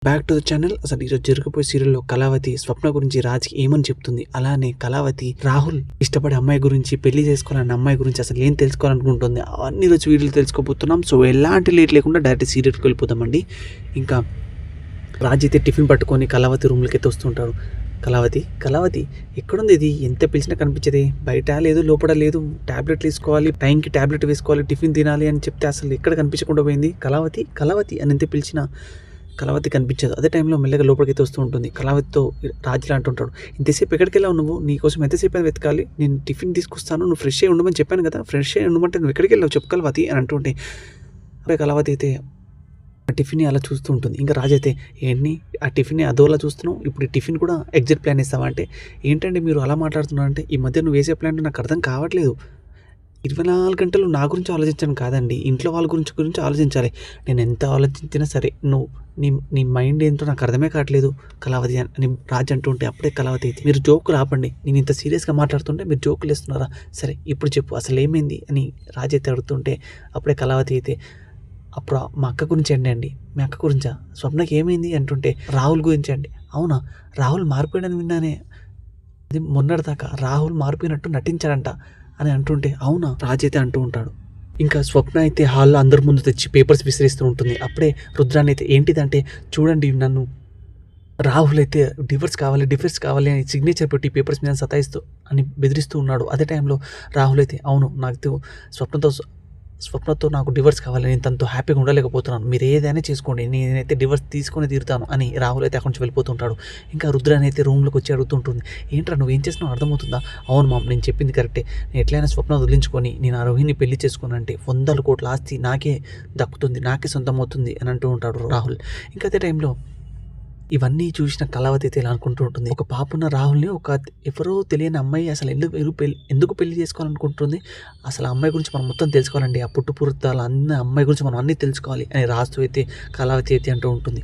Back to the channel. అసలు ఈరోజు జరగబోయే సీరియల్లో కళావతి స్వప్న గురించి రాజ్కి ఏమని చెప్తుంది, అలానే కళావతి రాహుల్ ఇష్టపడే అమ్మాయి గురించి, పెళ్లి చేసుకోవాలన్న అమ్మాయి గురించి అసలు ఏం తెలుసుకోవాలనుకుంటుంది, అవన్నీ రోజు వీడియోలు తెలుసుకోబోతున్నాం. సో ఎలాంటి లేట్ లేకుండా డైరెక్ట్ సీరియల్కి వెళ్ళిపోతామండి. ఇంకా రాజ్ అయితే టిఫిన్ పట్టుకొని కళావతి రూమ్లోకి అయితే వస్తుంటాడు. కళావతి ఎక్కడుంది, ఇది ఎంత పిలిచినా కనిపించదు, బయట లేదు లోపల లేదు, ట్యాబ్లెట్లు వేసుకోవాలి, టైంకి ట్యాబ్లెట్ వేసుకోవాలి, టిఫిన్ తినాలి అని చెప్తే అసలు ఎక్కడ కనిపించకుండా పోయింది. కళావతి అని ఎంత పిలిచినా కళావతి కనిపించదు. అదే టైంలో మెల్లగా లోపలికి అయితే వస్తూ ఉంటుంది. కళావతితో రాజులా అంటుంటాడు, ఇంతసేపు ఎక్కడికి వెళ్ళావు నువ్వు, నీకోసం ఎంతసేపు అని వెతకాలి, నేను టిఫిన్ తీసుకొస్తాను, నువ్వు ఫ్రెష్ అయ్యి ఉండమని చెప్పాను కదా, ఫ్రెష్ అయ్యి ఉండమంటే నువ్వు ఎక్కడికి వెళ్ళావు చెప్పు కళావతి అని అంటుంటే అప్పుడే కళావతి అయితే ఆ టిఫిన్ని అలా చూస్తూ ఉంటుంది. ఇంకా రాజు అయితే, ఏంటి ఆ టిఫిన్ని అదోలా చూస్తున్నావు, ఇప్పుడు ఈ టిఫిన్ కూడా ఎగ్జిట్ ప్లాన్ ఇస్తావా అంటే, ఏంటంటే మీరు అలా మాట్లాడుతున్నావు అంటే, ఈ మధ్య నువ్వు వేసే ప్లాన్ నాకు అర్థం కావట్లేదు, 24 గంటలు నా గురించి ఆలోచించాను కాదండి, ఇంట్లో వాళ్ళ గురించి ఆలోచించాలి, నేను ఎంత ఆలోచించినా సరే నువ్వు నీ మైండ్ ఏంటో నాకు అర్థమే కావట్లేదు కళావతి అని రాజు అంటూ ఉంటే అప్పుడే కళావతి అయితే, మీరు జోకులు ఆపండి, నేను ఇంత సీరియస్గా మాట్లాడుతుంటే మీరు జోకులు వేస్తున్నారా, సరే ఇప్పుడు చెప్పు అసలు ఏమైంది అని రాజు అయితే అడుగుతుంటే అప్పుడే కళావతి అయితే, అప్పుడు మా అక్క గురించి అండి మీ అక్క గురించా, స్వప్నకి ఏమైంది అంటుంటే, రాహుల్ గురించి అండి, అవునా రాహుల్ మారిపోయాడని విన్నానే, అది మొన్నటిదాకా రాహుల్ మారిపోయినట్టు నటించాడంట అని అంటుంటే, అవునా రాజ్ అయితే అంటూ ఉంటాడు. ఇంకా స్వప్న అయితే హాల్లో అందరి ముందు తెచ్చి పేపర్స్ విసిరిస్తూ ఉంటుంది. అప్పుడే రుద్రాన్ని అయితే, ఏంటిదంటే చూడండి నన్ను రాహుల్ అయితే డివర్స్ కావాలి అని సిగ్నేచర్ పెట్టి పేపర్స్ మీద సతాయిస్తూ అని బెదిరిస్తూ ఉన్నాడు. అదే టైంలో రాహుల్ అయితే, అవును నాకు స్వప్నతో నాకు డివర్స్ కావాలి, నేను తనతో హ్యాపీగా ఉండలేకపోతున్నాను, మీరు ఏదైనా చేసుకోండి, నేనైతే డివర్స్ తీసుకొని తీరుతాను అని రాహుల్ అయితే అక్కడి నుంచి వెళ్ళిపోతుంటాడు. ఇంకా రుద్రాని అయితే రూమ్లోకి వచ్చి అడుగుతుంటుంది, ఏంట్రా నువ్వు ఏం చేస్తున్నావు అర్థమవుతుందా, అవును మామ్ నేను చెప్పింది కరెక్టే, నేను ఎట్లయినా స్వప్న వదిలించుకొని నేను ఆ రోహిణిని పెళ్లి చేసుకోనంటే 100 కోట్ల ఆస్తి నాకే దక్కుతుంది, నాకే సొంతం అవుతుంది అని అంటూ ఉంటాడు రాహుల్. ఇంకా అదే టైంలో ఇవన్నీ చూసిన కళావతి అయితే ఇలా అనుకుంటూ ఉంటుంది, ఒక పాపున్న రాహుల్ని ఎవరో తెలియని అమ్మాయి అసలు ఎందుకు పెళ్లి చేసుకోవాలనుకుంటుంది, అసలు ఆ అమ్మాయి గురించి మనం మొత్తం తెలుసుకోవాలండి, ఆ పుట్టుపురుతాల అమ్మాయి గురించి మనం అన్నీ తెలుసుకోవాలి అని రాస్తూ అయితే కళావతి అయితే అంటూ ఉంటుంది.